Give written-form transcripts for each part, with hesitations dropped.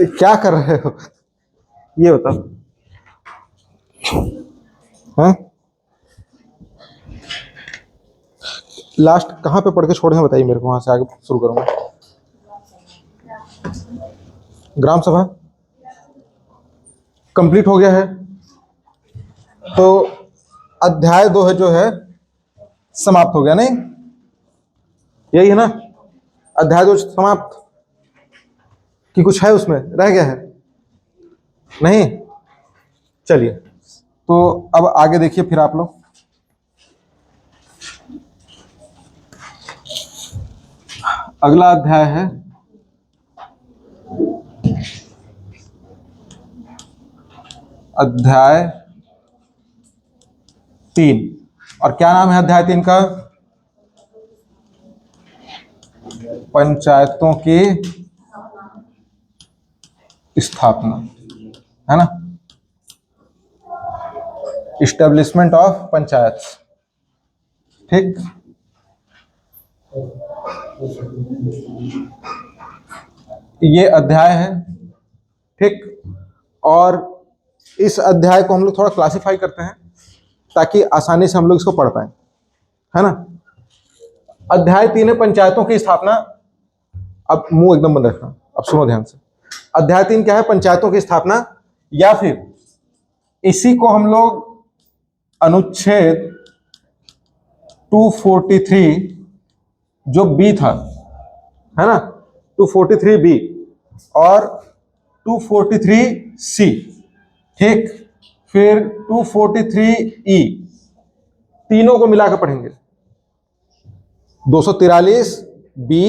क्या कर रहे हो ये बताओ। हाँ, लास्ट कहाँ पे पढ़ के छोड़े हैं बताइए मेरे को, वहां से आगे शुरू करूंगा। ग्राम सभा कंप्लीट हो गया है, तो अध्याय 2 है जो है समाप्त हो गया, नहीं यही है ना? अध्याय 2 समाप्त कि कुछ है उसमें रह गया है? नहीं, चलिए तो अब आगे देखिए फिर आप लोग। अगला अध्याय है अध्याय 3, और क्या नाम है अध्याय 3 का? पंचायतों की स्थापना, है ना? Establishment of panchayat. ठीक, ये अध्याय है। ठीक, और इस अध्याय को हम लोग थोड़ा क्लासिफाई करते हैं ताकि आसानी से हम लोग इसको पढ़ पाए, है ना? अध्याय 3 है पंचायतों की स्थापना। अब मुंह एकदम बंद रखना, अब सुनो ध्यान से। अध्याय 3 क्या है? पंचायतों की स्थापना, या फिर इसी को हम लोग अनुच्छेद 243 जो बी था, है ना, 243 बी और 243 सी, ठीक, फिर 243 ई, तीनों को मिलाकर पढ़ेंगे। 243 बी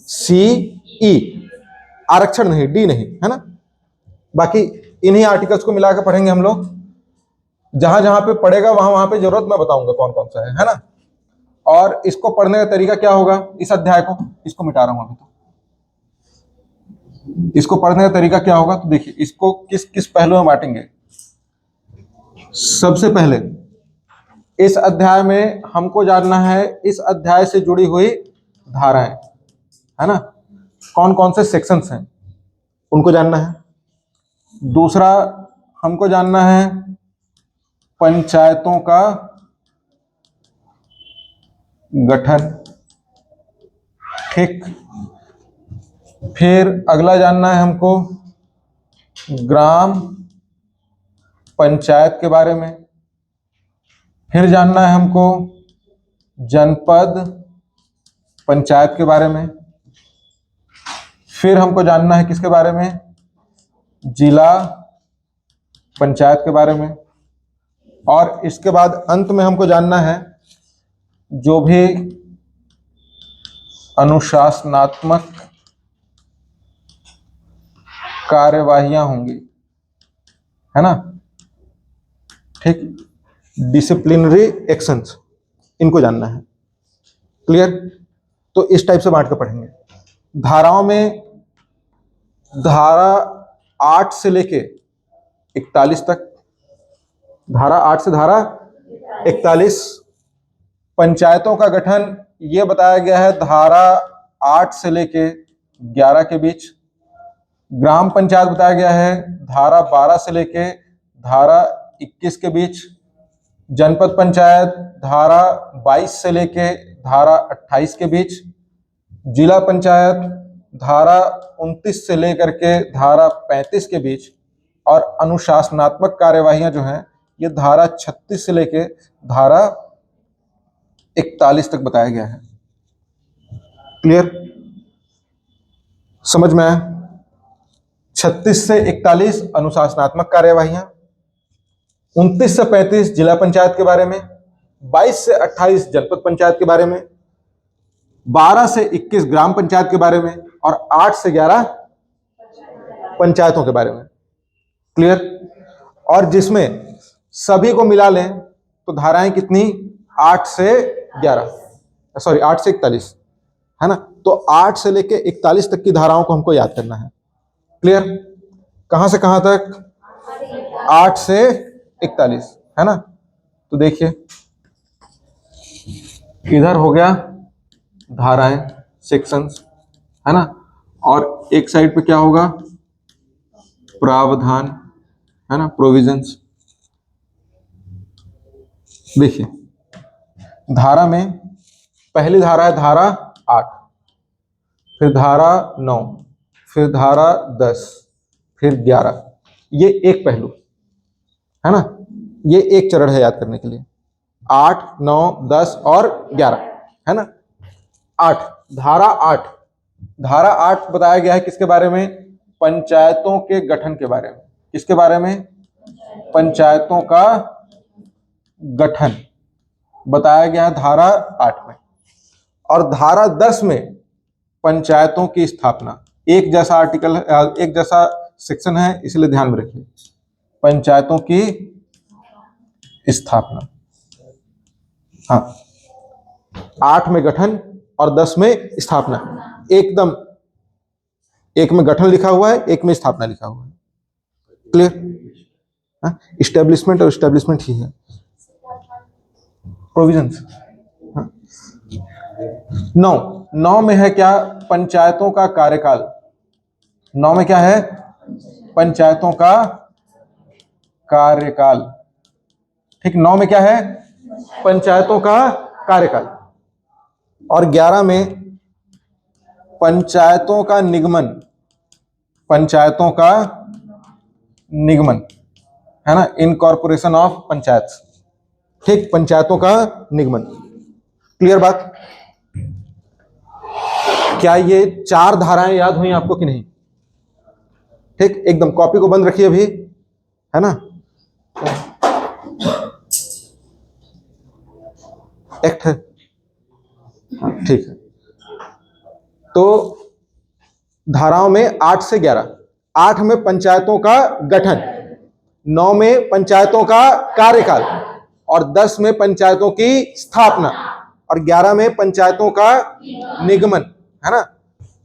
सी ई, आरक्षण नहीं, डी नहीं, है ना? बाकी इन्हीं आर्टिकल्स को मिलाकर पढ़ेंगे हम लोग। जहां जहां पे पढ़ेगा वहां वहां पे जरूरत मैं बताऊंगा कौन कौन सा है ना? और इसको पढ़ने का तरीका क्या होगा? इस अध्याय को, इसको मिटा रहा हूं अभी, तो इसको पढ़ने का तरीका क्या होगा? तो देखिए, इसको किस किस पहलू में बांटेंगे। सबसे पहले इस अध्याय में हमको जानना है इस अध्याय से जुड़ी हुई धाराएं, है ना? कौन कौन से सेक्शंस हैं उनको जानना है। दूसरा, हमको जानना है पंचायतों का गठन। ठीक, फिर अगला जानना है हमको ग्राम पंचायत के बारे में। फिर जानना है हमको जनपद पंचायत के बारे में। फिर हमको जानना है किसके बारे में? जिला पंचायत के बारे में। और इसके बाद अंत में हमको जानना है जो भी अनुशासनात्मक कार्यवाहियां होंगी, है ना? ठीक, डिसिप्लिनरी एक्शंस, इनको जानना है। क्लियर? तो इस टाइप से बांट कर पढ़ेंगे। धाराओं में धारा 8 से लेके 41 तक, धारा 8 से धारा 41 पंचायतों का गठन ये बताया गया है धारा 8 से लेके 11 के बीच। ग्राम पंचायत बताया गया है धारा 12 से लेके धारा 21 के बीच। जनपद पंचायत धारा 22 से लेके धारा 28 के बीच। जिला पंचायत धारा 29 से लेकर के धारा 35 के बीच। और अनुशासनात्मक कार्यवाहियां जो हैं ये धारा 36 से लेके धारा 41 तक बताया गया है। क्लियर? समझ में आया? 36 से 41 अनुशासनात्मक कार्यवाहियां, 29 से 35 जिला पंचायत के बारे में, 22 से 28 जनपद पंचायत के बारे में, 12 से 21 ग्राम पंचायत के बारे में, और 8 से 11 पंचायतों के बारे में। क्लियर? और जिसमें सभी को मिला लें तो धाराएं कितनी? 8 से 11, सॉरी 8 से 41, है ना? तो 8 से लेके 41 तक की धाराओं को हमको याद करना है। क्लियर? कहां से कहां तक? 8 से 41, है ना? तो देखिए, इधर हो गया धाराएं, सेक्शंस, है ना? और एक साइड पे क्या होगा? प्रावधान, है ना, प्रोविजंस। देखिए धारा में पहली धारा है धारा 8, फिर धारा 9, फिर धारा 10, फिर 11। ये एक पहलू है ना, ये एक चरण है याद करने के लिए। 8, 9, 10 और 11 है ना। 8 धारा 8, धारा 8 बताया गया है किसके बारे में? पंचायतों के गठन के बारे में। किसके बारे में? पंचायतों का गठन बताया गया है धारा 8 में। और धारा 10 में पंचायतों की स्थापना। एक जैसा आर्टिकल, एक जैसा सेक्शन है, इसलिए ध्यान में रखिए। पंचायतों की स्थापना, हाँ, 8 में गठन और 10 में स्थापना। एकदम, एक में गठन लिखा हुआ है, एक में स्थापना लिखा हुआ है। क्लियर? इस्टेब्लिशमेंट और इस्टेब्लिशमेंट ही है। प्रोविजंस। 9 में है क्या? पंचायतों का कार्यकाल। 9 में क्या है? पंचायतों का कार्यकाल। ठीक, 9 में क्या है? पंचायतों का कार्यकाल। और 11 में पंचायतों का निगमन। पंचायतों का निगमन, है ना, इनकॉर्पोरेशन ऑफ पंचायत। ठीक, पंचायतों का निगमन। क्लियर बात? क्या ये 4 धाराएं याद हुई आपको कि नहीं? ठीक, एकदम कॉपी को बंद रखिए अभी, है ना। एक्ट है, ठीक है। तो धाराओं में 8 से 11, 8 में पंचायतों का गठन, 9 में पंचायतों का कार्यकाल, और 10 में पंचायतों की स्थापना, और 11 में पंचायतों का निगमन, है ना।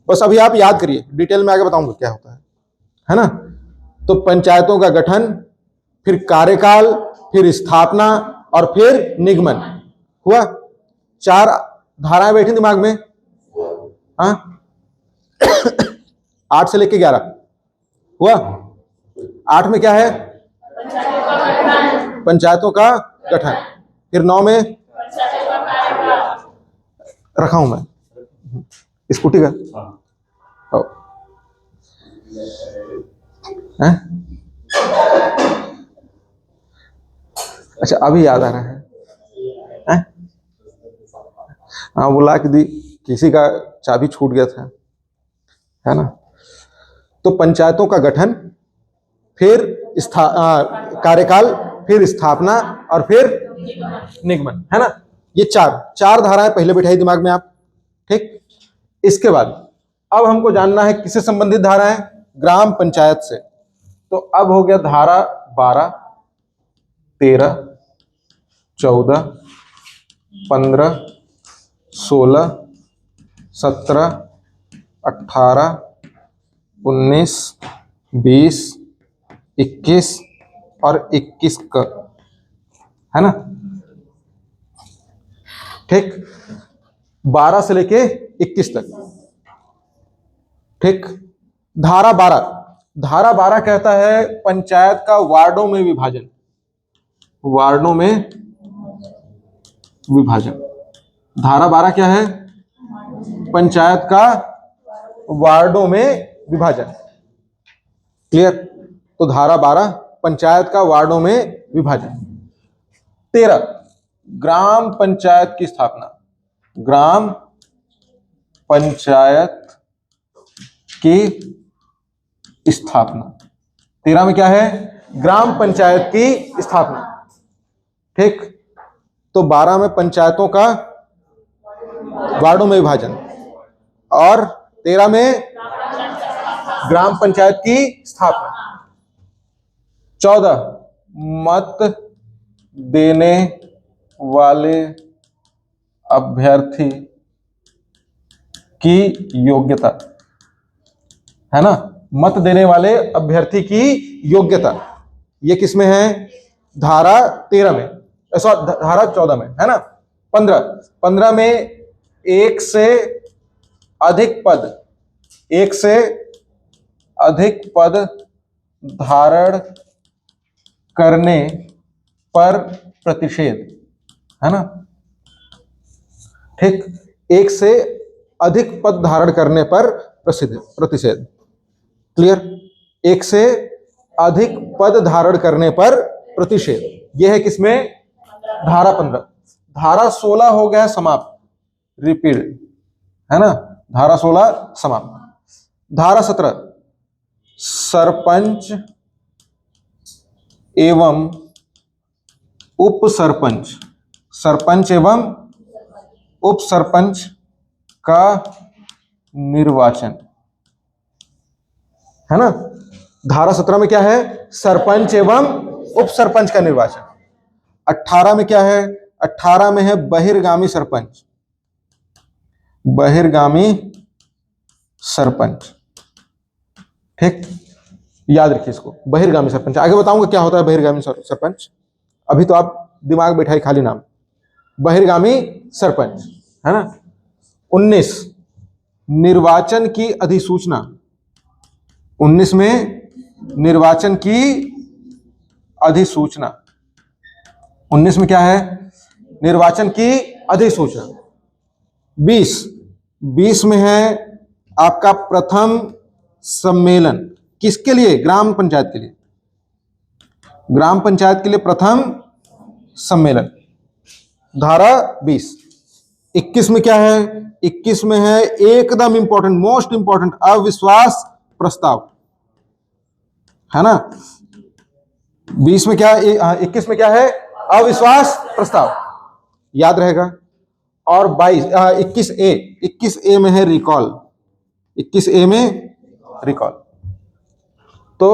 बस अभी आप याद करिए, डिटेल में आगे बताऊंगा क्या होता है ना। तो पंचायतों का गठन, फिर कार्यकाल, फिर स्थापना और फिर निगमन हुआ। 4 धाराएं बैठी दिमाग में, हाँ। 8 से लेके 11 हुआ। 8 में क्या है? पंचायतों का गठन। फिर 9 में रखा हूं मैं स्कूटी का, है? अच्छा, अभी याद आ रहा है? हाँ, बुला के दी, किसी का चाबी छूट गया था, है ना। तो पंचायतों का गठन, फिर कार्यकाल, फिर स्थापना और फिर निगमन, है ना। ये 4 धाराएं पहले बिठाई दिमाग में आप। ठीक, इसके बाद अब हमको जानना है किससे संबंधित धाराएं? ग्राम पंचायत से। तो अब हो गया धारा 12, 13, 14, 15, 16, 17, 18, 19, 20, 21 और 21 का, है ना। ठीक, 12 से लेके 21 तक। ठीक, धारा 12 कहता है पंचायत का वार्डों में विभाजन। वार्डों में विभाजन। धारा 12 क्या है? पंचायत का वार्डों में विभाजन। क्लियर? तो धारा 12 पंचायत का वार्डों में विभाजन। 13 ग्राम पंचायत की स्थापना। ग्राम पंचायत की स्थापना। 13 में क्या है? ग्राम पंचायत की स्थापना। ठीक, तो 12 में पंचायतों का वार्डों में विभाजन, और 13 में ग्राम पंचायत की स्थापना। 14 मत देने वाले अभ्यर्थी की योग्यता, है ना। मत देने वाले अभ्यर्थी की योग्यता, ये किसमें है? धारा 13 में, धारा 14 में, है ना। 15 में एक से अधिक पद धारण करने पर प्रतिषेध, है ना। ठीक, एक से अधिक पद धारण करने पर प्रतिषेध। क्लियर? एक से अधिक पद धारण करने पर प्रतिषेध। यह है किसमें? धारा 15। धारा 16 हो गया समाप्त, रिपीट, है ना। धारा 16 समाप्त। धारा 17, सरपंच एवं उप सरपंच, सरपंच एवं उप सरपंच का निर्वाचन, है ना। धारा 17 में क्या है? सरपंच एवं उप सरपंच का निर्वाचन। 18 में क्या है? 18 में है बहिर्गामी सरपंच, बहिर्गामी सरपंच। ठीक, याद रखिए इसको, बहिर्गामी सरपंच। आगे बताऊंगा क्या होता है बहिर्गामी सरपंच, अभी तो आप दिमाग बैठाई खाली नाम। बहिर्गामी सरपंच, है ना। 19, निर्वाचन की अधिसूचना। 19 में निर्वाचन की अधिसूचना। 19 में क्या है? निर्वाचन की अधिसूचना। 20 में है आपका प्रथम सम्मेलन। किसके लिए? ग्राम पंचायत के लिए, ग्राम पंचायत के लिए प्रथम सम्मेलन। धारा 20। 21 में क्या है? 21 में है एकदम इंपॉर्टेंट, मोस्ट इंपॉर्टेंट, अविश्वास प्रस्ताव, है ना। 20 में क्या है? 21 में क्या है? अविश्वास प्रस्ताव, याद रहेगा। और 21 ए में है रिकॉल, 21 ए में रिकॉल। तो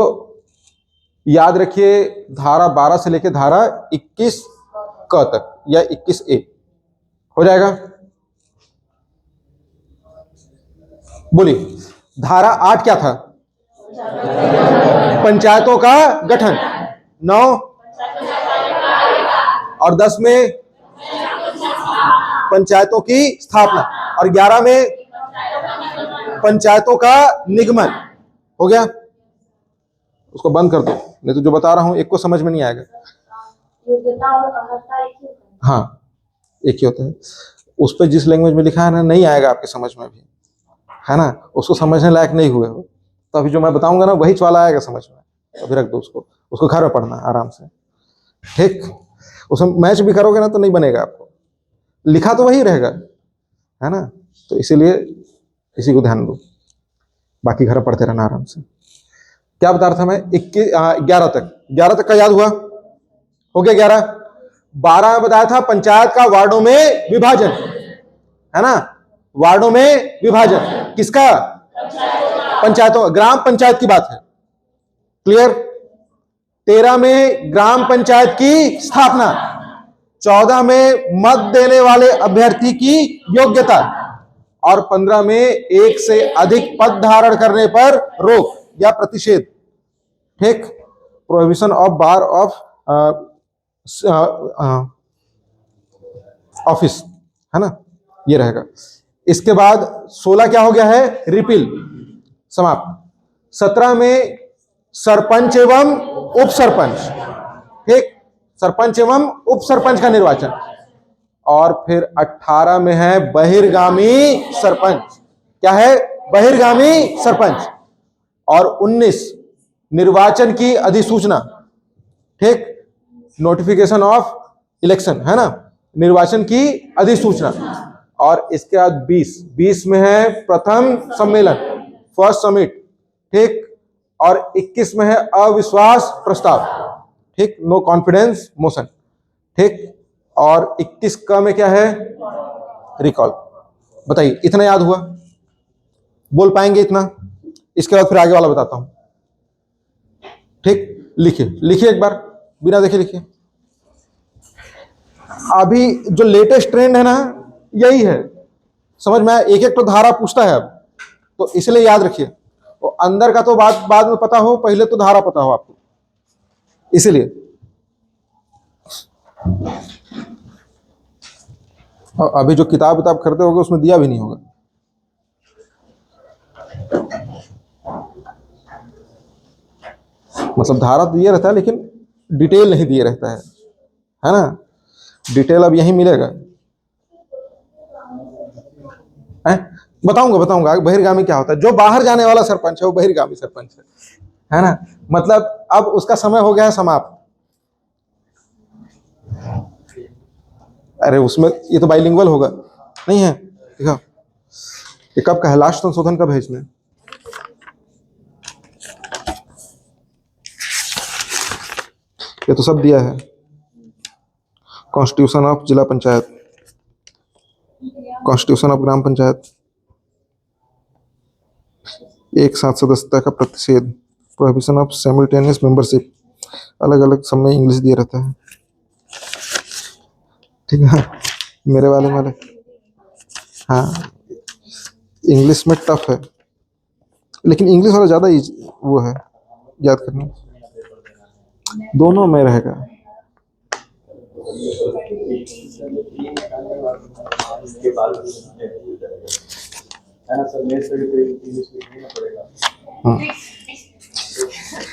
याद रखिए, धारा 12 से लेकर धारा 21 क तक या 21 ए हो जाएगा। बोलिए, धारा 8 क्या था? पंचायतों का गठन। 9 और 10 में पंचायतों की स्थापना, और 11 में पंचायतों का निगमन। हो गया, उसको बंद कर दो, नहीं तो जो बता रहा हूं एक को समझ में नहीं आएगा। हाँ, एक ही होता है। उस पर जिस लैंग्वेज में लिखा है ना, नहीं आएगा आपके समझ में भी, है ना। उसको समझने लायक नहीं हुए हो तो अभी जो मैं बताऊंगा ना वही वाला आएगा समझ में, अभी रख दो उसको, उसको घर में पढ़ना आराम से। ठीक, उसमें मैच भी करोगे ना तो नहीं बनेगा आपको, लिखा तो वही रहेगा, है ना। तो इसीलिए इसी को ध्यान दो, बाकी घर पढ़ते रहना आराम से। क्या बता रहा था मैं? 11 तक का याद हुआ? हो गया 11। 12 में बताया था पंचायत का वार्डों में विभाजन, है ना। वार्डों में विभाजन किसका? पंचायतों, ग्राम पंचायत की बात है। क्लियर? 13 में ग्राम पंचायत की स्थापना। 14 में मत देने वाले अभ्यर्थी की योग्यता, और 15 में एक से अधिक पद धारण करने पर रोक या प्रतिषेध। ठीक, prohibition of bar of office, है ना, ये रहेगा। इसके बाद 16 क्या हो गया है? रिपील, समाप्त। 17 में सरपंच एवं उप सरपंच। ठीक, सरपंच एवं उप सरपंच का निर्वाचन। और फिर 18 में है बहिर्गामी सरपंच। क्या है? बहिर्गामी सरपंच। और 19 निर्वाचन की अधिसूचना। ठीक, नोटिफिकेशन ऑफ इलेक्शन, है ना, निर्वाचन की अधिसूचना। और इसके बाद 20 में है प्रथम सम्मेलन, फर्स्ट समिट। ठीक, और 21 में है अविश्वास प्रस्ताव। ठीक, नो कॉन्फिडेंस मोशन। ठीक, और 21 का में क्या है? रिकॉल। बताइए, इतना याद हुआ? बोल पाएंगे इतना? इसके बाद फिर आगे वाला बताता हूं। ठीक, लिखिए एक बार, बिना देखे लिखिए। अभी जो लेटेस्ट ट्रेंड है ना, यही है, समझ में? एक एक तो धारा पूछता है अब, तो इसलिए याद रखिए। तो अंदर का तो बाद में पता हो, पहले तो धारा पता हो आपको, इसीलिए। और अभी जो किताब खरीदे होगे उसमें दिया भी नहीं होगा। मतलब धारा तो दिए रहता है लेकिन डिटेल नहीं दिए रहता है ना। डिटेल अब यहीं मिलेगा। है बताऊंगा बहिर्गामी क्या होता है। जो बाहर जाने वाला सरपंच है वो बहिर्गामी सरपंच है ना। मतलब अब उसका समय हो गया है समाप्त। अरे उसमें ये तो बाइलिंगुअल होगा नहीं है। देखो ये कब का है, लास्ट संशोधन कब है इसमें? ये तो सब दिया है। कॉन्स्टिट्यूशन ऑफ जिला panchayat, constitution of gram panchayat, एक साथ सदस्यता का प्रतिषेध, प्रोहिबिशन ऑफ साइमल्टेनियस मेंबरशिप, अलग अलग सब में इंग्लिश दिया रहता है। ठीक है मेरे वाले हाँ इंग्लिश में टफ है, लेकिन इंग्लिश वाला ज़्यादा वो है याद करना। दोनों में रहेगा।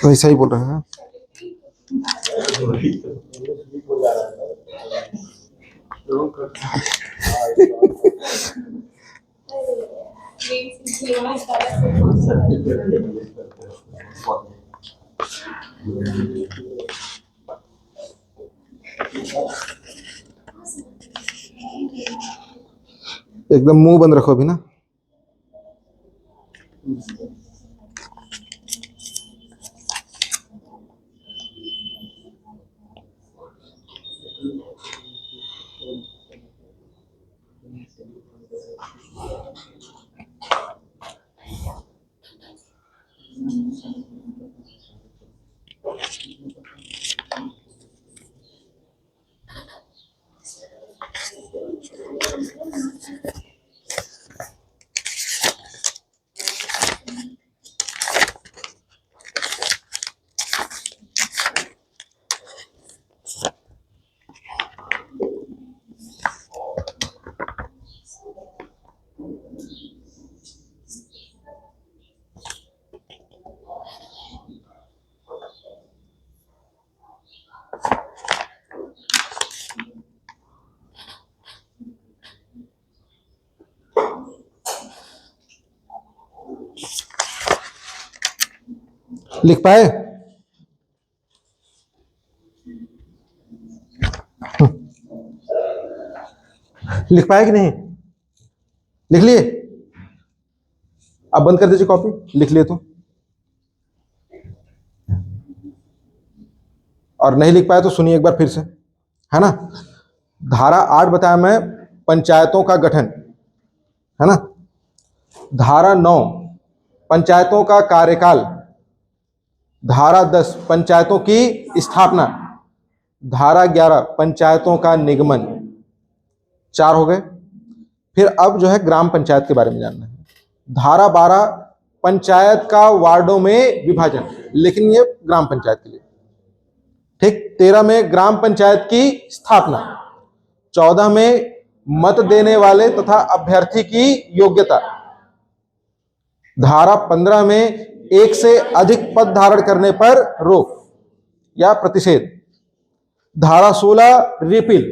तो ऐसा ही बोल रहे हैं। एकदम मुंह बंद रखो अभी ना। लिख पाए? लिख पाए कि नहीं? लिख लिए? अब बंद कर दीजिए कॉपी। लिख लिए तो, और नहीं लिख पाए तो सुनिए एक बार फिर से, है ना। धारा 8 बताया मैं, पंचायतों का गठन, है ना। धारा 9 पंचायतों का कार्यकाल, धारा 10 पंचायतों की स्थापना, धारा 11 पंचायतों का निगमन। 4 हो गए। फिर अब जो है ग्राम पंचायत के बारे में जानना है। धारा 12 पंचायत का वार्डों में विभाजन, लेकिन ये ग्राम पंचायत के लिए। ठीक। 13 में ग्राम पंचायत की स्थापना। 14 में मत देने वाले तथा अभ्यर्थी की योग्यता। धारा 15 में एक से अधिक पद धारण करने पर रोक या प्रतिषेध। धारा 16 रिपील।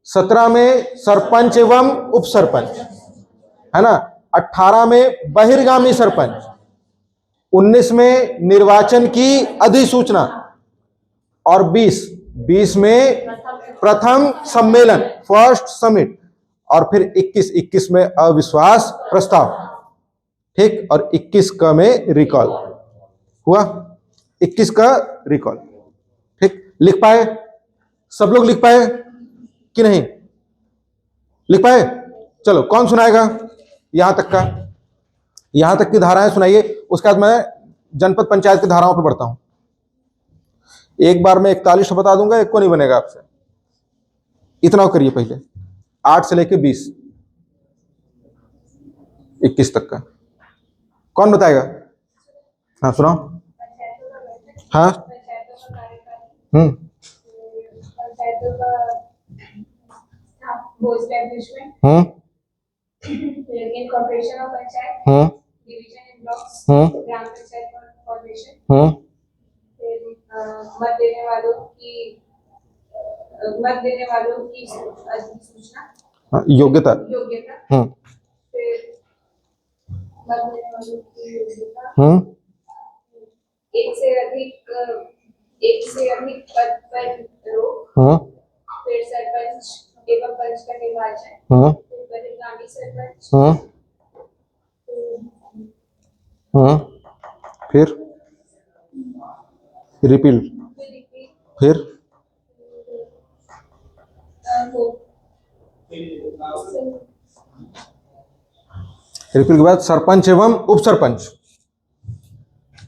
17 में सरपंच एवं उप सरपंच, है ना। 18 में बहिर्गामी सरपंच। 19 में निर्वाचन की अधिसूचना। और 20 में प्रथम सम्मेलन, फर्स्ट समिट। और फिर 21 में अविश्वास प्रस्ताव। ठीक। और 21 का में रिकॉल हुआ। 21 का रिकॉल। ठीक। लिख पाए? सब लोग लिख पाए कि नहीं? लिख पाए? चलो कौन सुनाएगा यहां तक का? यहां तक की धाराएं सुनाइए, उसके बाद मैं जनपद पंचायत की धाराओं पर बढ़ता हूं। एक बार मैं 41 बता दूंगा, एक को नहीं बनेगा आपसे। इतना करिए पहले, 8 से लेके 20, 21 तक का कौन बताएगा? हाँ सुनाओ। हाँ। मत देने वालों की अधिसूचना, योग्यता। फिर मत देने वालों की योग्यता, एक से अधिक पद पर रोक, फिर सरपंच एवं पंच का निर्वाचन, फिर बहिर्गामी सरपंच, फिर रिपील, फिर रिपील के बाद सरपंच एवं उप सरपंच,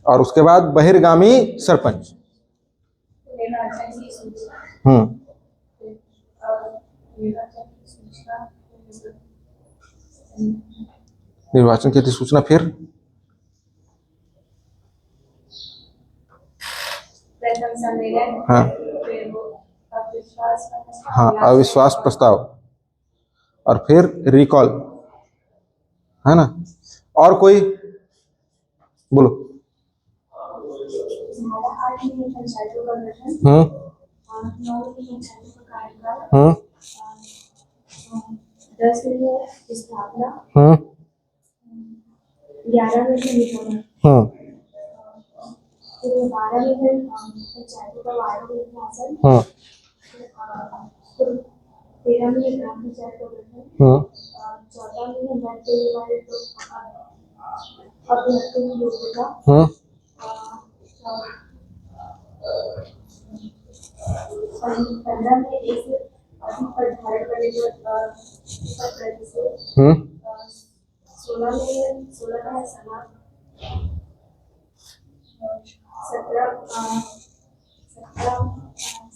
और उसके बाद बहिर्गामी सरपंच। निर्वाचन की अधिसूचना, फिर प्रथम सम्मेलन, हाँ हाँ अविश्वास प्रस्ताव, और फिर रिकॉल, है ना। और कोई बोलो। हम्म 10 में स्थापना, 11 में निगमन, 12 में पंचायतों का वार्डों में शासन, 13 में ग्राम पंचायत का गठन, 14 में मत देने वाले अभ्यर्थियों की योग्यता, 15 में एक से अधिक पद धारण करने पर प्रतिशत, 16 में समाज,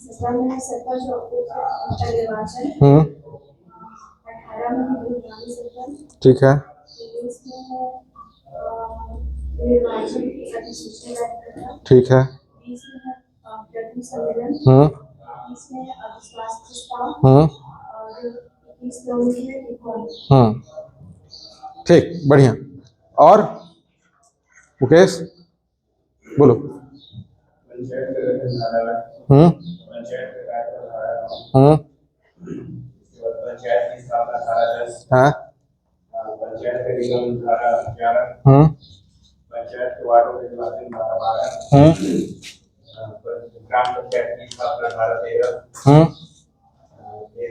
17 में सरपंच और उप निर्वाचन, 18 में बहिर्गामी सरपंच, ठीक है, 23 में है निर्वाचन की अधिसूचना जारी करना, ठीक है, 20 में है प्रथम सम्मेलन, 21 में अविश्वास प्रस्ताव, और 21 में रिकॉल। ठीक, बढ़िया। और मुकेश बोलो। पंचायत की स्थापना धारा 10, हाँ, पंचायत का निगम धारा 11, पंचायत के वार्डों के निर्वाचन धारा 12, ग्राम पंचायत की स्थापना धारा 13, फिर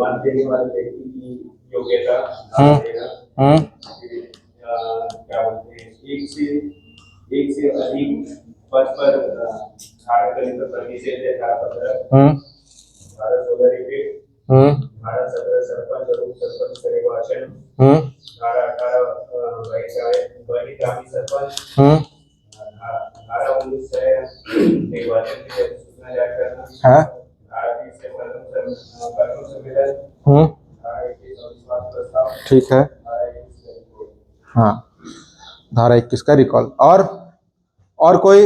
मत देने वाले व्यक्ति की योग्यता धारा 13, क्या बोलते हैं, एक से अधिक पद पर धारण करने पर प्रतिशत है धारा 15, धारा 16 रिपीट, धारा 17 सरपंच और उप सरपंच का निर्वाचन, धारा 18 बहिर्गामी सरपंच, धारा 19 है निर्वाचन की अधिसूचना जारी करना, धारा 20 से प्रथम सम्मेलन, धारा 21 अविश्वास प्रस्ताव, ठीक है, धारा 21 हाँ धारा 21 का रिकॉल। और कोई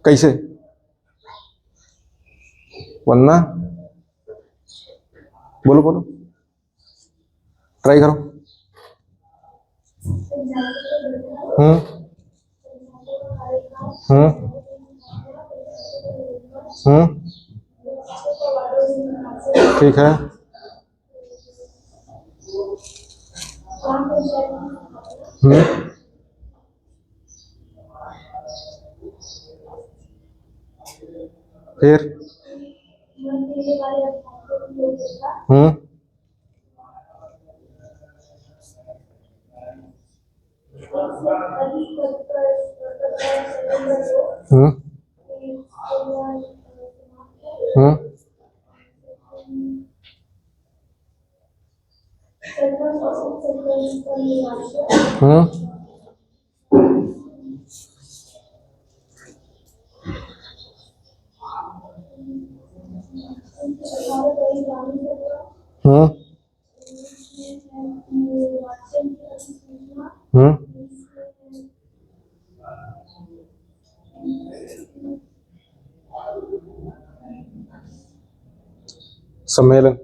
कैसे वरना बोलो बोलो, ट्राई करो। हम्म ठीक है, फिर सम्मेलन,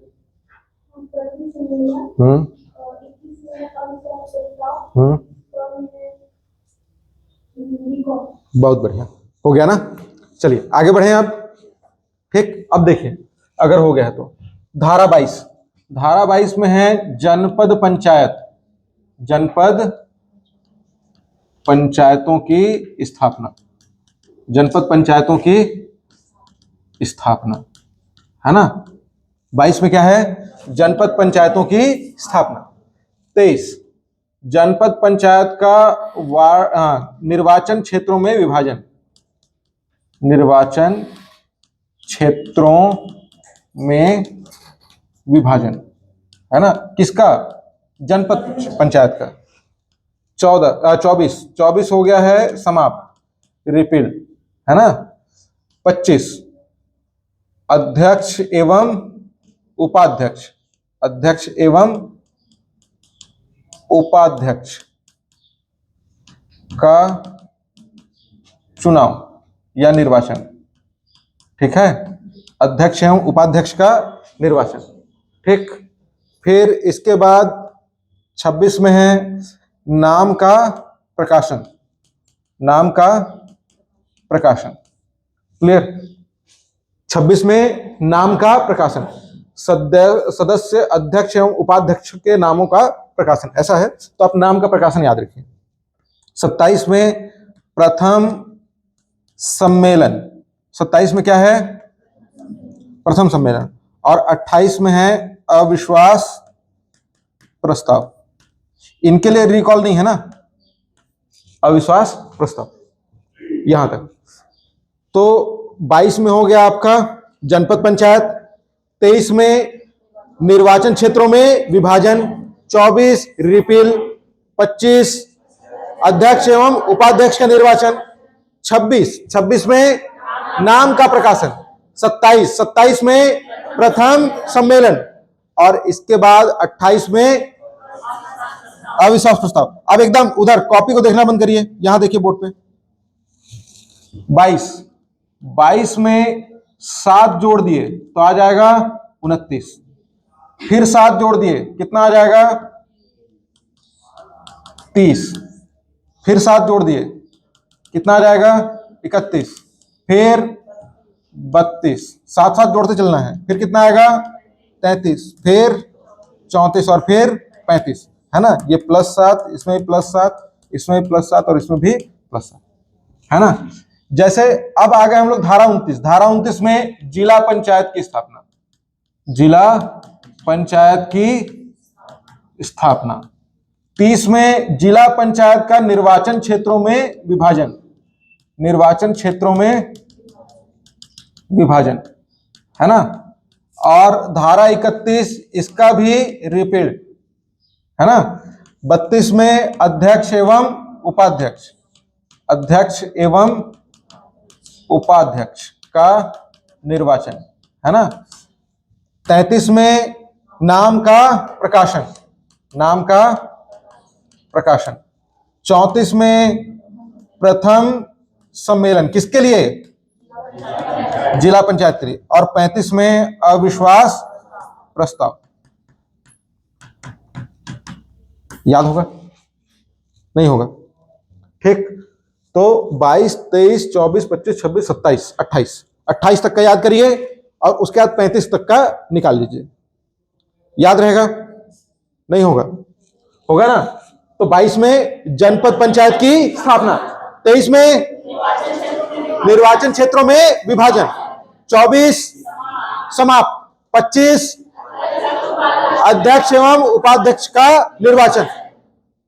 बहुत बढ़िया, हो गया ना। चलिए आगे बढ़े अब। ठीक, अब देखिए अगर हो गया है तो धारा 22, धारा 22 में है जनपद पंचायत, जनपद पंचायतों की स्थापना, जनपद पंचायतों की स्थापना, है ना। 22 में क्या है, जनपद पंचायतों की स्थापना। 23 जनपद पंचायत का निर्वाचन क्षेत्रों में विभाजन, निर्वाचन क्षेत्रों में विभाजन, है ना, किसका, जनपद पंचायत का। 24 हो गया है समाप्त, रिपील, है ना। 25 अध्यक्ष एवं उपाध्यक्ष, अध्यक्ष एवं उपाध्यक्ष का चुनाव या निर्वाचन, ठीक है, अध्यक्ष एवं उपाध्यक्ष का निर्वाचन। ठीक, फिर इसके बाद 26 में है नाम का प्रकाशन, नाम का प्रकाशन, क्लियर। 26 में नाम का प्रकाशन, सदस्य अध्यक्ष एवं उपाध्यक्ष के नामों का प्रकाशन, ऐसा है तो आप नाम का प्रकाशन याद रखिए। 27 में प्रथम सम्मेलन, 27 में क्या है, प्रथम सम्मेलन। और 28 में है अविश्वास प्रस्ताव, इनके लिए रिकॉल नहीं है ना, अविश्वास प्रस्ताव यहां तक। तो 22 में हो गया आपका जनपद पंचायत, 23 में निर्वाचन क्षेत्रों में विभाजन, 24 रिपील, 25 अध्यक्ष एवं उपाध्यक्ष का निर्वाचन, 26 में नाम का प्रकाशन, 27 में प्रथम सम्मेलन, और इसके बाद 28 में अविश्वास प्रस्ताव। अब एकदम उधर कॉपी को देखना बंद करिए, यहां देखिए बोर्ड पे। 22 में 7 जोड़ दिए तो आ जाएगा 29, फिर 7 जोड़ दिए कितना आ जाएगा 30, फिर 7 जोड़ दिए कितना आ जाएगा 31, फिर 32, 7 जोड़ते चलना है, फिर कितना आएगा 33, फिर 34 और फिर 35, है ना। ये +7, इसमें भी +7, इसमें भी +7 और इसमें भी +7, है ना। जैसे अब आ गए हम लोग धारा 29, धारा 29 में जिला पंचायत की स्थापना, जिला पंचायत की स्थापना। 30 में जिला पंचायत का निर्वाचन क्षेत्रों में विभाजन, निर्वाचन क्षेत्रों में विभाजन, है ना। और धारा 31 इसका भी रिपीट, है ना। 32 में अध्यक्ष एवं उपाध्यक्ष, अध्यक्ष एवं उपाध्यक्ष का निर्वाचन, है ना। 33 में नाम का प्रकाशन, नाम का प्रकाशन। 34 में प्रथम सम्मेलन, किसके लिए, जिला पंचायत के लिए। और 35 में अविश्वास प्रस्ताव। याद होगा, नहीं होगा, ठीक। तो 22, 23, 24, 25, 26, 27, 28 तक का याद करिए, और उसके बाद 35 तक का निकाल लीजिए। याद रहेगा, नहीं होगा, होगा ना। तो 22 में जनपद पंचायत की स्थापना, 23 में निर्वाचन क्षेत्रों में विभाजन, 24 समाप्त, 25 अध्यक्ष एवं उपाध्यक्ष का निर्वाचन,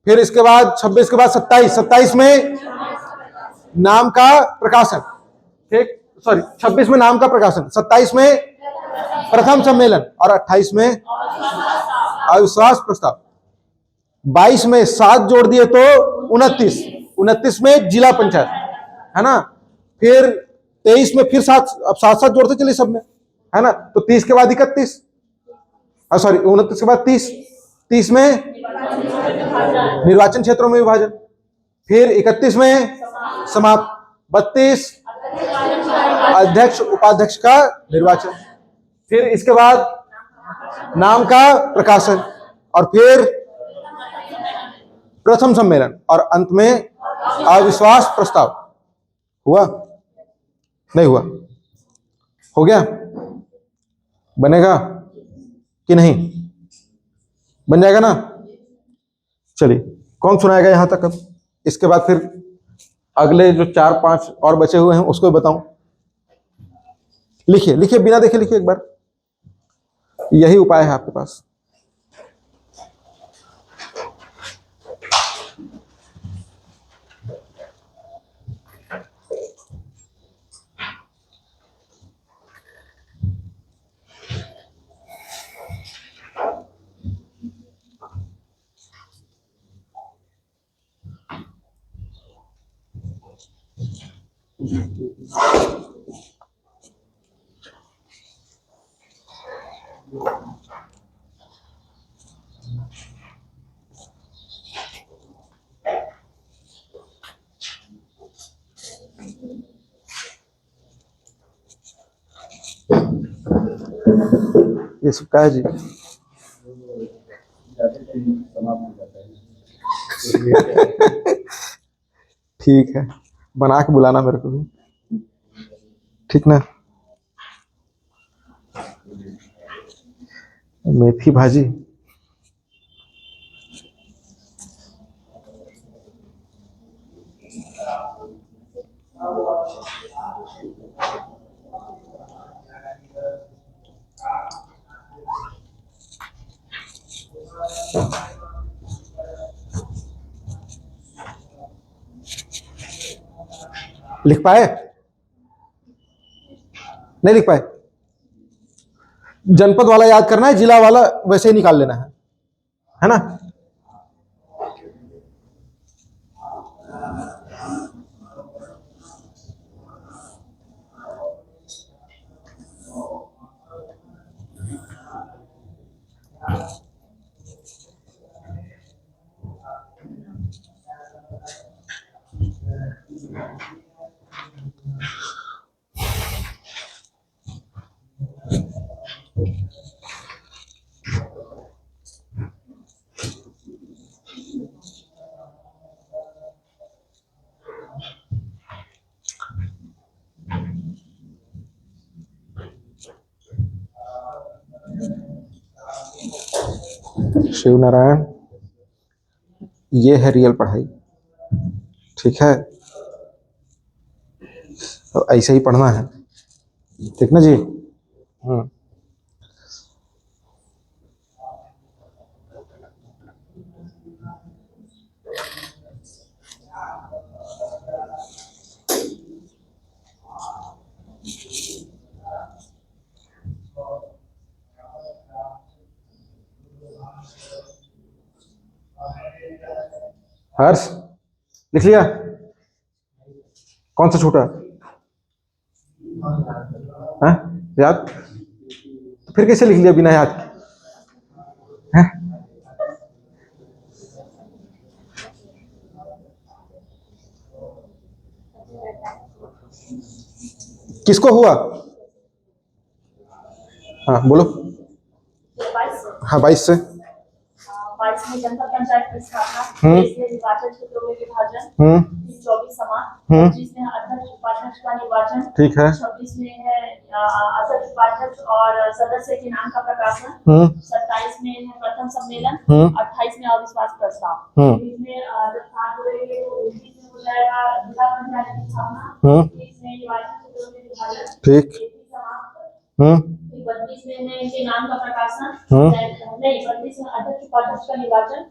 फिर इसके बाद 26 के बाद 27 में नाम का प्रकाशन, ठीक, सॉरी 26 में नाम का प्रकाशन, 27 में प्रथम सम्मेलन, और 28 में अविश्वास प्रस्ताव। 22 में 7 जोड़ दिए तो 29 में जिला पंचायत, है ना। फिर 23 में फिर 7 जोड़ते चलिए सब में, है ना। तो 30 के बाद 31, सॉरी 29 के बाद 30 में निर्वाचन क्षेत्रों में विभाजन, फिर 31 में समाप्त, 32 अध्यक्ष उपाध्यक्ष का निर्वाचन, फिर इसके बाद नाम का प्रकाशन, और फिर प्रथम सम्मेलन, और अंत में अविश्वास प्रस्ताव। हुआ नहीं हुआ? हो गया? बनेगा कि नहीं? बन जाएगा ना? चलिए, कौन सुनाएगा यहां तक? अब इसके बाद फिर अगले जो 4-5 और बचे हुए हैं उसको बताऊं। लिखिए लिखिए, बिना देखे लिखिए एक बार। यही उपाय है आपके पास। ये सब का है जी? ठीक है, बना के बुलाना मेरे को भी, ठीक ना? मेथी भाजी, लिख पाए? नहीं लिख पाए? जनपद वाला याद करना है, जिला वाला वैसे ही निकाल लेना है ना? शिव नारायण, ये है रियल पढ़ाई, ठीक है? तो ऐसे ही पढ़ना है, ठीक ना जी? हर्ष, लिख लिया? कौन सा छूटा? है याद? तो फिर कैसे लिख लिया बिना याद के? हैं? किसको हुआ? हाँ बोलो। 22 हाँ 22 से। 22 में जनपद पंचायत की स्थापना, 23 में निर्वाचन क्षेत्रों में विभाजन, 24 समाप्त, 25 में अध्यक्ष उपाध्यक्ष का निर्वाचन, ठीक है। 26 में है अध्यक्ष उपाध्यक्ष और सदस्य के नाम का प्रकाशन, 27 में है प्रथम सम्मेलन, 28 में अविश्वास प्रस्ताव, 29 में जब साथ हो रही है तो 29 में हो जाएगा जिला पंचायत की स्थापना, 30 में निर्वाचन क्षेत्रों में विभाजन, ठीक। 31 समाप्त, 32 में है इनके नाम का प्रकाशन, नहीं 32 में अध्यक्ष उपाध्यक्ष का निर्वाचन,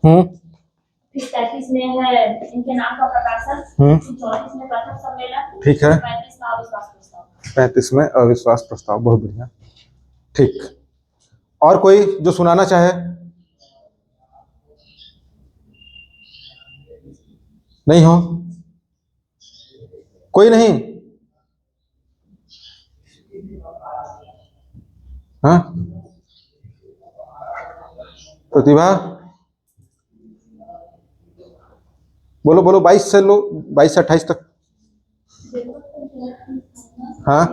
फिर 33 में है इनके नाम का प्रकाशन, 34 में प्रथम सम्मेलन, ठीक है। 35 में अविश्वास प्रस्ताव। 35 में अविश्वास प्रस्ताव, बहुत बढ़िया, ठीक। और कोई जो सुनाना चाहे? नहीं हो? कोई नहीं? हाँ प्रतिभा, बोलो बोलो। 22 से लो, 22 से 28 तक। हाँ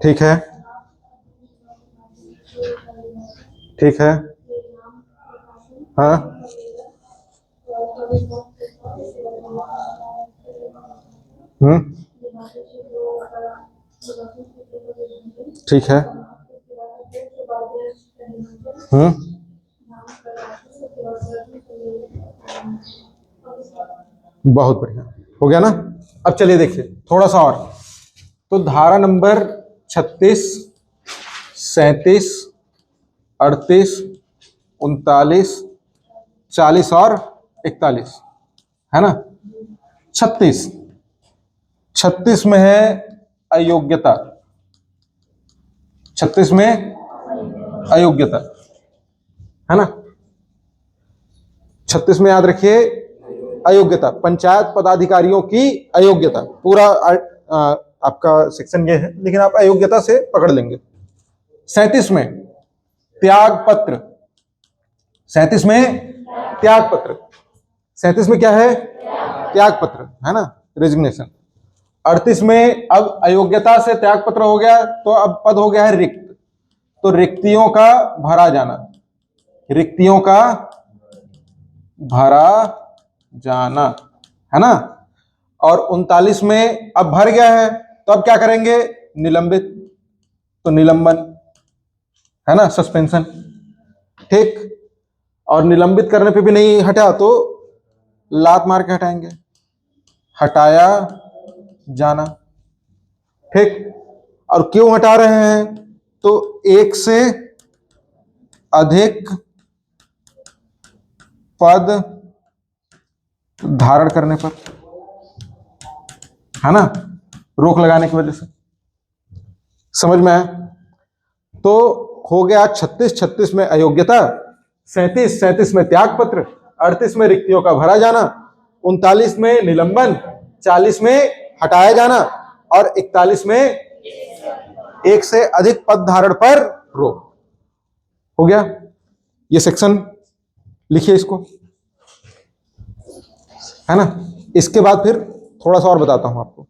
ठीक है, ठीक है। हाँ ठीक है। बहुत बढ़िया, हो गया ना। अब चलिए देखिए थोड़ा सा और। तो धारा नंबर 36, 37, 38, 39, 40 और 41 है ना। 36 में है अयोग्यता। 36 में अयोग्यता है ना। 36 में याद रखिए अयोग्यता, पंचायत पदाधिकारियों की अयोग्यता। पूरा आपका सेक्शन ये है, लेकिन आप अयोग्यता से पकड़ लेंगे। 37 में त्याग पत्र। 37 में त्याग पत्र। 37 में क्या है? त्याग पत्र है ना, रेजिग्नेशन। 38 में अब अयोग्यता से त्याग पत्र हो गया, तो अब पद हो गया है रिक्त। तो रिक्तियों का भरा जाना, रिक्तियों का भरा जाना है ना। और 39 में अब भर गया है, तो अब क्या करेंगे? निलंबित। तो निलंबन है ना, सस्पेंशन। ठीक। और निलंबित करने पे भी नहीं हटा तो लात मार के हटाएंगे, हटाया जाना। ठीक। और क्यों हटा रहे हैं? तो एक से अधिक पद धारण करने पर है ना, रोक लगाने की वजह से। समझ में आया? तो हो गया 36 में अयोग्यता, 37 में त्याग पत्र, 38 में रिक्तियों का भरा जाना, 39 में निलंबन, 40 में हटाया जाना और 41 में एक से अधिक पद धारण पर रोक। हो गया ये सेक्शन, लिखिए इसको, है ना। इसके बाद फिर थोड़ा सा और बताता हूं आपको।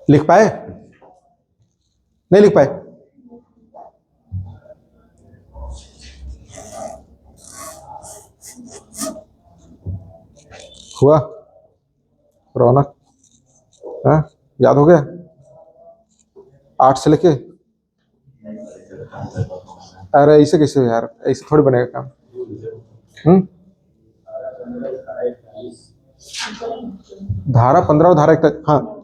लिख पाए? नहीं लिख पाए? हुआ रौनक? याद हो गया 8 से लेके? अरे ऐसे कैसे यार, ऐसे थोड़ी बनेगा काम। धारा 15 और धारा 1 तक। हाँ,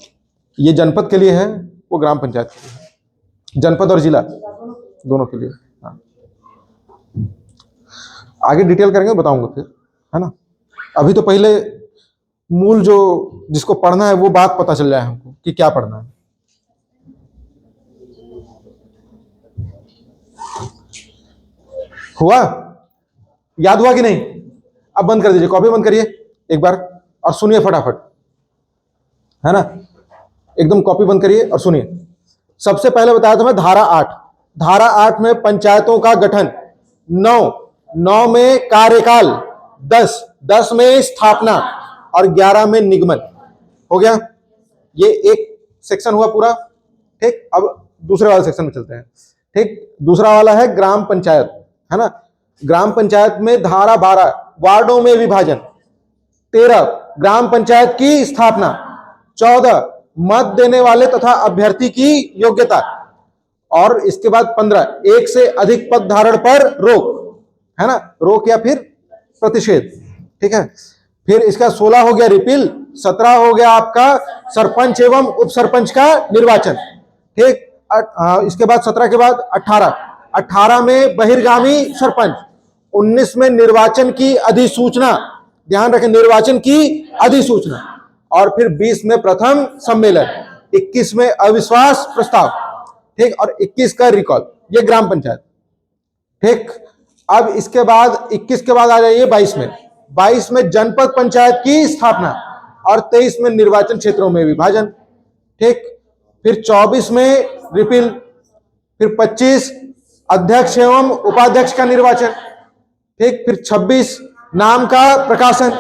ये जनपद के लिए है, वो ग्राम पंचायत के लिए है। जनपद और जिला दोनों के लिए। हाँ, आगे डिटेल करेंगे, बताऊंगा फिर, है ना। अभी तो पहले मूल जो जिसको पढ़ना है वो बात पता चल जाए हमको कि क्या पढ़ना है। हुआ? याद हुआ कि नहीं? अब बंद कर दीजिए, कॉपी बंद करिए एक बार और सुनिए फटाफट, है ना। एकदम कॉपी बंद करिए और सुनिए। सबसे पहले बताया था मैं धारा 8। धारा 8 में पंचायतों का गठन, 9 में कार्यकाल, 10 में स्थापना और 11 में निगमन। हो गया, ये एक सेक्शन हुआ पूरा। ठीक। अब दूसरे वाले सेक्शन में चलते हैं। ठीक। दूसरा वाला है ग्राम पंचायत, है ना। ग्राम पंचायत में धारा 12 वार्डों में विभाजन, 13 ग्राम पंचायत की स्थापना, 14 मत देने वाले तथा अभ्यर्थी की योग्यता, और इसके बाद 15 एक से अधिक पद धारण पर रोक, है ना, रोक या फिर प्रतिषेध। ठीक है। फिर इसका 16 हो गया रिपील, 17 हो गया आपका सरपंच एवं उप सरपंच का निर्वाचन। ठीक। इसके बाद 17 के बाद 18 में बहिर्गामी सरपंच, 19 में निर्वाचन की अधिसूचना, ध्यान रखें निर्वाचन की अधिसूचना, और फिर 20 में प्रथम सम्मेलन, 21 में अविश्वास प्रस्ताव, ठीक, और 21 का रिकॉल, ये ग्राम पंचायत, ठीक। अब इसके बाद 21 के बाद आ जाइए 22 में। 22 में जनपद पंचायत की स्थापना और 23 में निर्वाचन क्षेत्रों में विभाजन, ठीक। फिर 24 में रिपील, फिर 25 अध्यक्ष एवं उपाध्यक्ष का निर्वाचन, ठीक। फिर 26 नाम का प्रकाशन,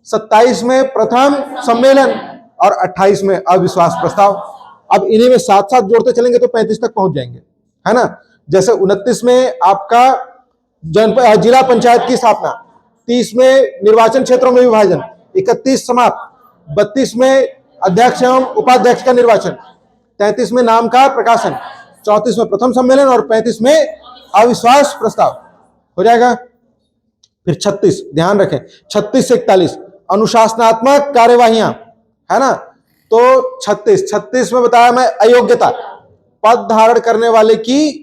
27 में प्रथम सम्मेलन और 28 में अविश्वास प्रस्ताव। अब इन्हीं में साथ साथ जोड़ते चलेंगे तो 35 तक पहुंच जाएंगे, है ना। जैसे 29 में आपका जनपद जिला पंचायत की स्थापना, 30 में निर्वाचन क्षेत्रों में विभाजन, 31 समाप्त, 32 में अध्यक्ष एवं उपाध्यक्ष का निर्वाचन, 33 में नाम का प्रकाशन, 34 में प्रथम सम्मेलन और 35 में अविश्वास प्रस्ताव हो जाएगा। फिर 36, ध्यान रखें, 36 से 41 अनुशासनात्मक कार्यवाहियां, है ना। तो 36 में बताया मैं अयोग्यता, पद धारण करने वाले की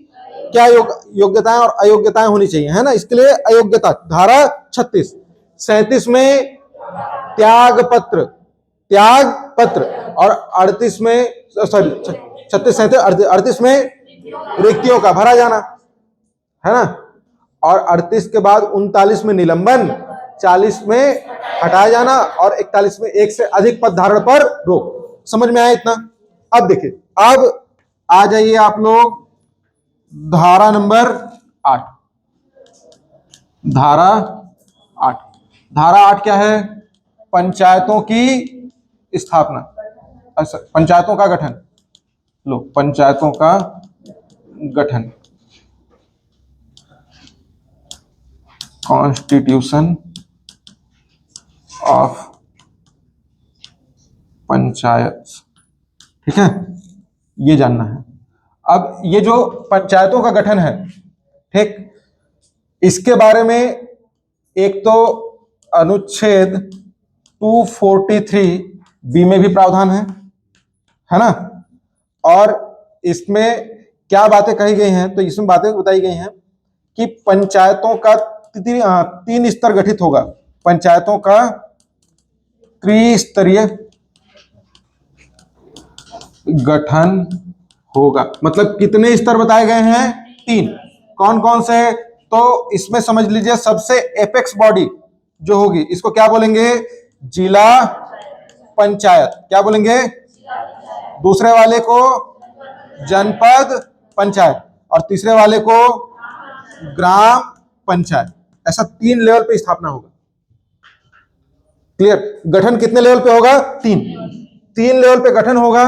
क्या योग्यताएं और अयोग्यताएं होनी चाहिए, है ना, इसके लिए अयोग्यता धारा 36। 37 में त्याग पत्र और 38 में, सॉरी 36 37 38 में रिक्तियों का भरा जाना, है ना। और 38 के बाद 39 में निलंबन, 40 में हटाया जाना और 41 में एक से अधिक पद धारण पर रोक। समझ में आया इतना? अब देखिए, अब आ जाइए आप लोग धारा नंबर 8। धारा 8, धारा 8 क्या है? पंचायतों की स्थापना, अच्छा, पंचायतों का गठन। लो, पंचायतों का गठन, कॉन्स्टिट्यूशन ऑफ पंचायत, ठीक है, ये जानना है। अब ये जो पंचायतों का गठन है, ठीक, इसके बारे में एक तो अनुच्छेद 243 बी में भी प्रावधान है ना। और इसमें क्या बातें कही गई हैं? तो इसमें बातें बताई गई हैं कि पंचायतों का 3 स्तर गठित होगा। पंचायतों का त्रिस्तरीय गठन होगा। मतलब कितने स्तर बताए गए हैं? 3। कौन कौन से? तो इसमें समझ लीजिए सबसे एपेक्स बॉडी जो होगी, इसको क्या बोलेंगे? जिला पंचायत। क्या बोलेंगे? दूसरे वाले को जनपद पंचायत और तीसरे वाले को ग्राम पंचायत। ऐसा 3 लेवल पे स्थापना होगा। क्लियर? गठन कितने लेवल पे होगा? 3 लेवल पे गठन होगा।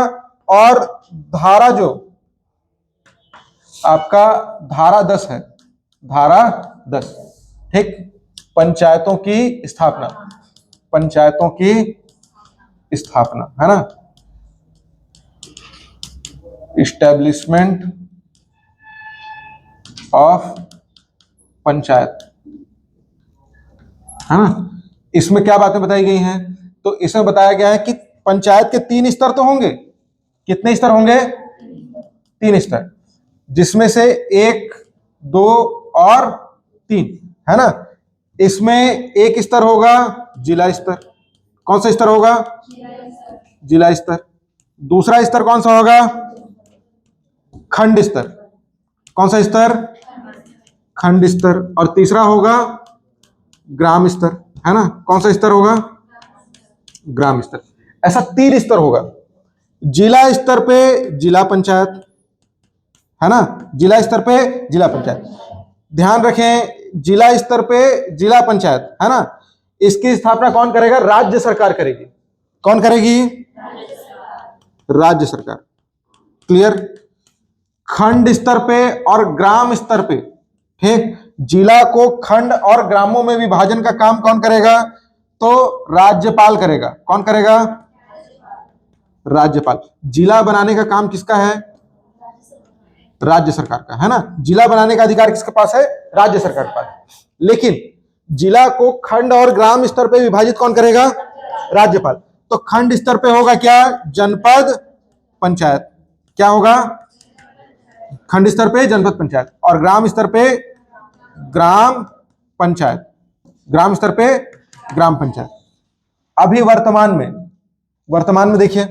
और धारा जो आपका धारा 10 है, धारा 10, ठीक, पंचायतों की स्थापना, पंचायतों की स्थापना, है ना, इस्टेब्लिशमेंट ऑफ पंचायत, है ना। इसमें क्या बातें बताई गई हैं? तो इसमें बताया गया है कि पंचायत के 3 स्तर तो होंगे। कितने स्तर होंगे? 3 स्तर, जिसमें से 1, 2 और 3, है ना। इसमें एक स्तर होगा जिला स्तर। कौन सा स्तर होगा? जिला स्तर। दूसरा स्तर कौन सा होगा? खंड स्तर। कौन सा स्तर? खंड स्तर। और तीसरा होगा ग्राम स्तर, है ना। कौन सा स्तर होगा? ग्राम स्तर। ऐसा 3 स्तर होगा। जिला स्तर पे जिला पंचायत, है ना, जिला स्तर पे जिला पंचायत। ध्यान रखें, जिला स्तर पे जिला पंचायत, है ना, इसकी स्थापना कौन करेगा? राज्य सरकार करेगी। कौन करेगी? राज्य सरकार। क्लियर? खंड स्तर पे और ग्राम स्तर पे, ठीक, जिला को खंड और ग्रामों में विभाजन का काम कौन करेगा? तो राज्यपाल करेगा। कौन करेगा? राज्यपाल। जिला बनाने का काम किसका है? राज्य सरकार का, है ना। जिला बनाने का अधिकार किसके पास है? राज्य सरकार के पास। लेकिन जिला को खंड और ग्राम स्तर पे विभाजित कौन करेगा? राज्यपाल। तो खंड स्तर पे होगा क्या? जनपद पंचायत। क्या होगा? खंड स्तर पे जनपद पंचायत और ग्राम स्तर पे ग्राम पंचायत। ग्राम स्तर पे ग्राम पंचायत। अभी वर्तमान में देखिए,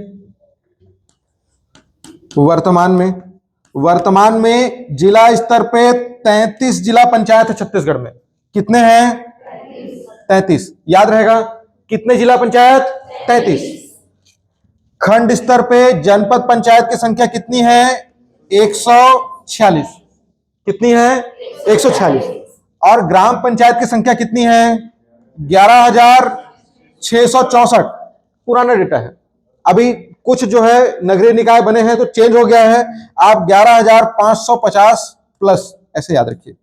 वर्तमान में जिला स्तर पे 33 जिला पंचायत है छत्तीसगढ़ में। कितने हैं? 33। याद रहेगा, कितने जिला पंचायत? 33। खंड स्तर पे जनपद पंचायत की संख्या कितनी है? 146। कितनी है? 146। और ग्राम पंचायत की संख्या कितनी है? 11,664। पुराना डेटा है, अभी कुछ जो है नगरीय निकाय बने हैं तो चेंज हो गया है। आप 11,550 प्लस ऐसे याद रखिए,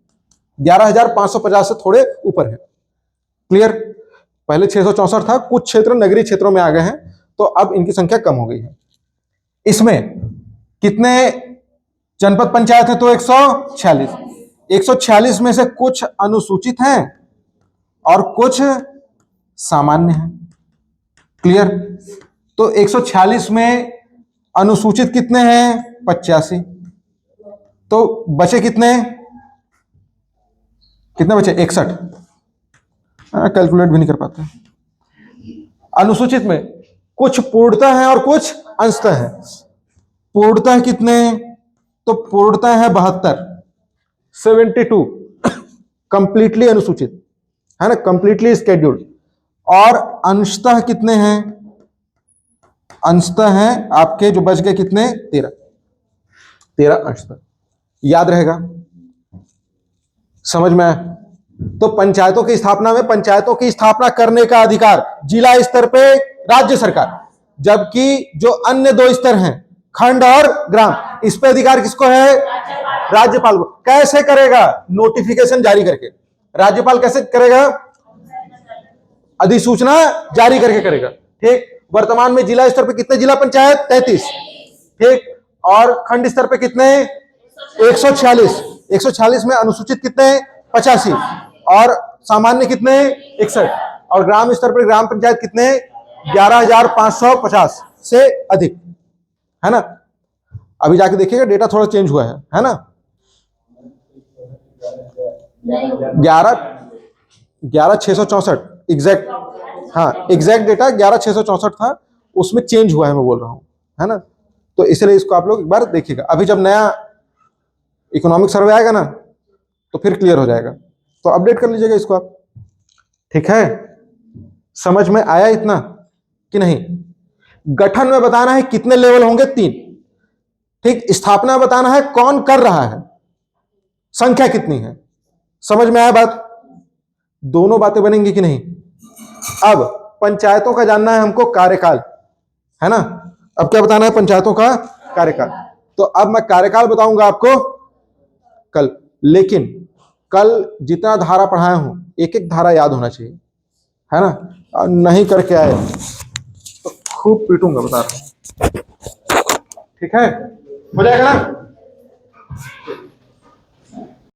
11,550 से थोड़े ऊपर है। क्लियर? पहले 664 था, कुछ क्षेत्र नगरीय क्षेत्रों में आ गए हैं तो अब इनकी संख्या कम हो गई है। इसमें कितने जनपद पंचायत है? तो 146। 146 में से कुछ अनुसूचित हैं और कुछ सामान्य हैं। क्लियर? तो 146 में अनुसूचित कितने हैं? 85। तो बचे कितने? कितने बचे? 61। कैलकुलेट भी नहीं कर पाते। अनुसूचित में कुछ पूर्णतः है और कुछ अंशतः है। पूर्णतः कितने? तो पूर्णतः है 72, 72 कंप्लीटली अनुसूचित है ना, कंप्लीटली स्केड्यूल्ड। और अंशतः कितने हैं? अंशतः हैं आपके जो बच गए कितने? 13 अंशतः। याद रहेगा, समझ में आया? तो पंचायतों की स्थापना में, पंचायतों की स्थापना करने का अधिकार जिला स्तर पे राज्य सरकार, जबकि जो अन्य दो स्तर हैं खंड और ग्राम, इस पे अधिकार किसको है? राज्यपाल को। कैसे करेगा? नोटिफिकेशन जारी करके। राज्यपाल कैसे करेगा? अधिसूचना जारी करके करेगा। ठीक। वर्तमान में जिला स्तर पे कितने जिला पंचायत? 33। ठीक। और खंड स्तर पे कितने? 146। 146 में अनुसूचित कितने? 85 और सामान्य कितने? 61। और ग्राम स्तर पर ग्राम पंचायत कितने? 11,550 से अधिक, है ना। अभी जाके देखिएगा डेटा थोड़ा चेंज हुआ है ना। 11,664 एग्जैक्ट, हाँ एग्जैक्ट डेटा 11,664 था, उसमें चेंज हुआ है, मैं बोल रहा हूं, है ना। तो इसलिए इसको आप लोग एक बार देखिएगा। अभी जब नया इकोनॉमिक सर्वे आएगा ना तो फिर क्लियर हो जाएगा, तो अपडेट कर लीजिएगा इसको आप। ठीक है, समझ में आया इतना कि नहीं? गठन में बताना है कितने लेवल होंगे? 3। ठीक। स्थापना बताना है कौन कर रहा है, संख्या कितनी है। समझ में आया बात? दोनों बातें बनेंगी कि नहीं? अब पंचायतों का जानना है हमको कार्यकाल, है ना। अब क्या बताना है? पंचायतों का कार्यकाल। तो अब मैं कार्यकाल बताऊंगा आपको कल, लेकिन कल जितना धारा पढ़ाया हूं एक एक धारा याद होना चाहिए, है ना। और नहीं करके आए तो खूब पीटूंगा, बता रहा हूं। ठीक है, हो जाएगा ना?